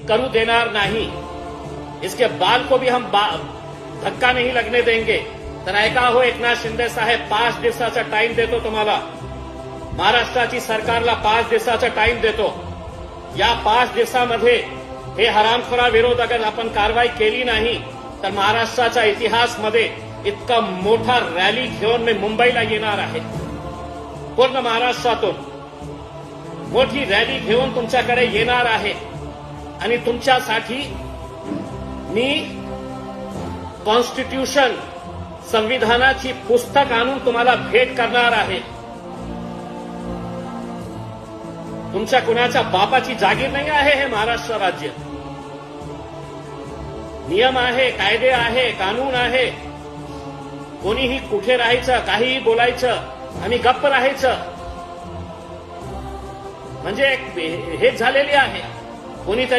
करू देणार नाही. इसके बाल को भी हम धक्का नहीं लगने देंगे. तर ऐका हो एकनाथ शिंदे साहेब, 5 दिवसाचा टाइम देतो तुम्हाला. महाराष्ट्राची सरकारला 5 दिवसाचा टाइम देतो. या 5 दिवसामध्ये हे हरामखोराविरोध अगर आपण कारवाई केली नाही तर महाराष्ट्राच्या इतिहासमध्ये इतका मोठा रॅली घेऊन मी मुंबईला येणार आहे. पूर्ण महाराष्ट्रातून मोठी रॅली घेऊन तुमच्याकडे येणार आहे आणि तुमच्यासाठी मी कॉन्स्टिट्यूशन संविधानाची पुस्तक आणून तुम्हाला भेट करणार आहे. तुमच्या कुणाच्या बापाची जागीर नाही आहे हे महाराष्ट्र राज्य. नियम आहे, कायदे आहे, कानून आहे. कोणीही कुठे राहायचं, काहीही बोलायचं आणि गप्प राहायचं म्हणजे हेच झालेली आहे. कोणीतरी